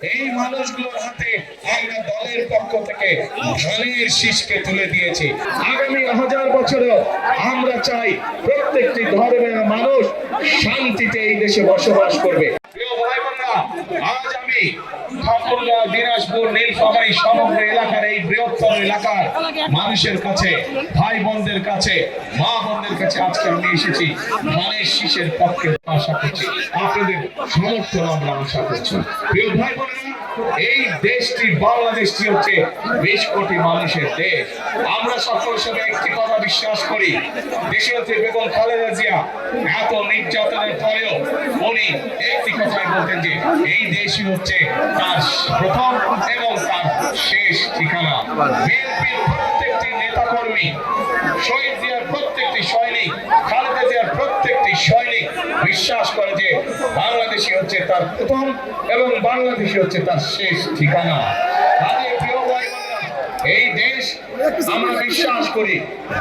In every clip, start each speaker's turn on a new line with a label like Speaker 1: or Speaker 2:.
Speaker 1: এই মানুষগুলোর হাতে আমরা দলের পক্ষ থেকে ধানের শীষকে তুলে দিয়েছি। আগামী 1000 বছরেও আমরা চাই প্রত্যেকটি ধর্মের মানুষ শান্তিতে এই দেশে বসবাস করবে। প্রিয় ভাই বোনেরা, আজ আমি ঠাকুরগাঁও, দিনাজপুর, নীলফামারী সমগ্র এলাকার এই বৃহত্তর এলাকার মানুষের কাছে, ভাই বোনদের কাছে, মা বোনদের কাছে আজকে আমি এসেছি ধানের শীষের পক্ষে আশা করছি, আপনাদের সমর্থন আমরা আশা করছি। প্রিয় ভাই বোনেরা, এই দেশটি, বাংলাদেশটি হচ্ছে 20 কোটি মানুষের দেশ। আমরা সকল সবাই একটি কথা বিশ্বাস করি, দেশে হচ্ছে বেগম খালেদা জিয়া এত নির্যাতনের পরেও উনি একটি কথাই বলতেন যে এই দেশই হচ্ছে তার প্রথম এবং তার শেষ ঠিকানা। বিএনপির প্রত্যেকটি নেতাকর্মী, শহীদ জিয়ার প্রত্যেকটি সৈনিক, খালেদা জিয়ার প্রত্যেকটি সৈনিক বিশ্বাস করে যে বাংলাদেশই হচ্ছে তার প্রথম এবং বাংলাদেশই হচ্ছে তার শেষ ঠিকানা। এই দেশ আমরা বিশ্বাস করি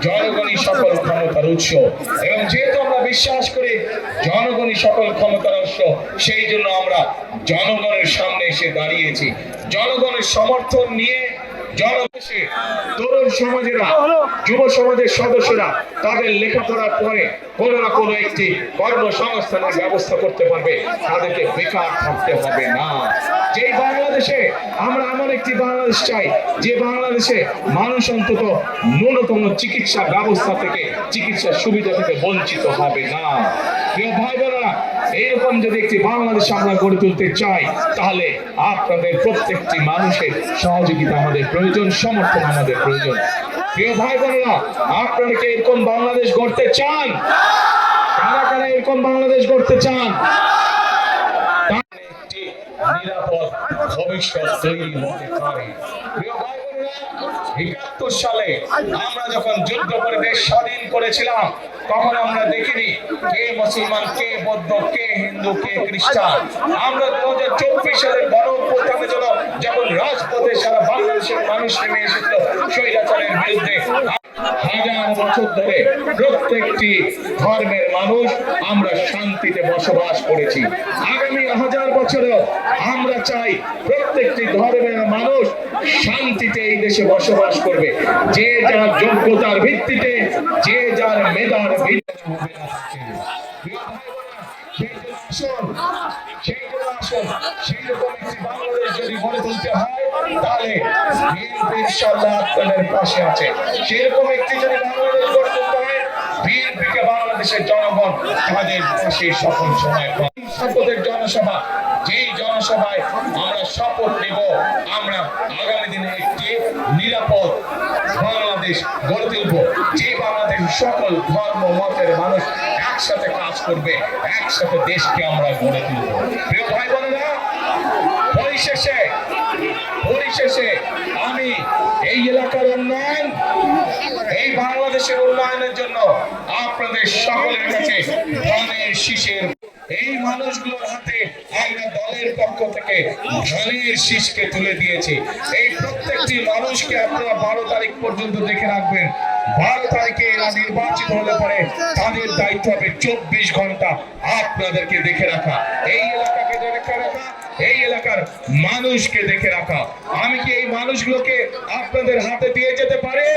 Speaker 1: জনগণই সকল ক্ষমতার উৎস, এবং যেহেতু আমরা বিশ্বাস করি জনগণই সকল ক্ষমতার উৎস, সেই জন্য আমরা জনগণের সামনে এসে দাঁড়িয়েছি। জনগণের সমর্থন নিয়ে জনদেশে তরুণ সমাজেরা, যুব সমাজের সদস্যরা তাদের লেখাপড়ার পরে কোনো না কোনো একটি কর্মসংস্থানের ব্যবস্থা করতে পারবে, তাদেরকে বেকার থাকতে হবে না। যেই বাংলাদেশে আমরা এমন একটি বাংলাদেশ চাই, যে বাংলাদেশে মানুষ অন্তত ন্যূনতম চিকিৎসা ব্যবস্থা থেকে, চিকিৎসার সুবিধা থেকে বঞ্চিত হবে না। প্রিয় ভাই বোনেরা, এইরকম যদি একটি বাংলাদেশ আমরা গড়ে তুলতে চাই, তাহলে আপনাদের প্রত্যেকটি মানুষের সহযোগিতা আমাদের প্রয়োজন, সমর্থন আমাদের প্রয়োজন। প্রিয় ভাই বোনেরা, আপনারা কি এরকম বাংলাদেশ গড়তে চান? কারা কারা এরকম বাংলাদেশ গড়তে চান? একটি নিরাপদ ভবিষ্যৎ তৈরি হতে পারে। প্রিয় ভাই বোনেরা, ৭১ সালে আমরা যখন যুদ্ধ করে দেশ স্বাধীন করেছিলাম, তখন আমরা দেখিনি কে মুসলমান, কে বৌদ্ধ, কে হিন্দু, কে খ্রিস্টান। আমরা 2024 সালের গণঅভ্যুত্থানের জন্য যখন রাজপথে সারা বাংলাদেশের মানুষ নেমে এসেছিল স্বৈরাচারের বিরুদ্ধে, হাজার বছর ধরে প্রত্যেকটি ধর্মের মানুষ আমরা শান্তিতে বসবাস করেছি। আগামী 1000 বছরেও আমরা চাই প্রত্যেকটি ধর্মের মানুষ শান্তিতে এই দেশে বসবাস করবে, যে যার যোগ্যতার ভিত্তিতে, যে যার মেধার ভিত্তিতে। সেইরকম একটি বাংলাদেশ যদি গড়ে তুলতে হয়, তাহলে ইনশাআল্লাহ আপনাদের পাশে আছে। সেরকম একটি যদি বাংলাদেশ গড়ে তুলতে হয়, বিএনপিকে বাংলাদেশের জনগণ তাদের পাশে সকল সময়। শপথের জনসভা, যেই জনসভায় আমরা শপথ নেব আমরা আগামী দিনে একটি নিরাপদ বাংলাদেশ গড়ে তুলব, যে বাংলাদেশ সকল ধর্ম মতের মানুষ একসাথে কাজ করবে, একসাথে দেশকে আমরা গড়ে তুলব। প্রিয় ভাই বোনেরা, পরিশেষে আমি এই এলাকার উন্নয়ন, এই বাংলাদেশের উন্নয়নের জন্য আপনাদের সকলের কাছে ধানের শীষের, এই মানুষগুলোর হাতে আমরা দলের পক্ষ থেকে ধানের শীষকে তুলে দিয়েছি। এই প্রত্যেকটি মানুষকে আপনারা 12 তারিখ পর্যন্ত দেখে রাখবেন। 12 তারিখে এরা নির্বাচিত হলে পরে তাদের দায়িত্ব হবে 24 ঘন্টা আপনাদেরকে দেখে রাখা, এই এলাকাকে দেখে রাখা, এই এলাকার মানুষকে দেখে রাখা। আমি কি এই মানুষগুলোকে আপনাদের হাতে দিয়ে যেতে পারি?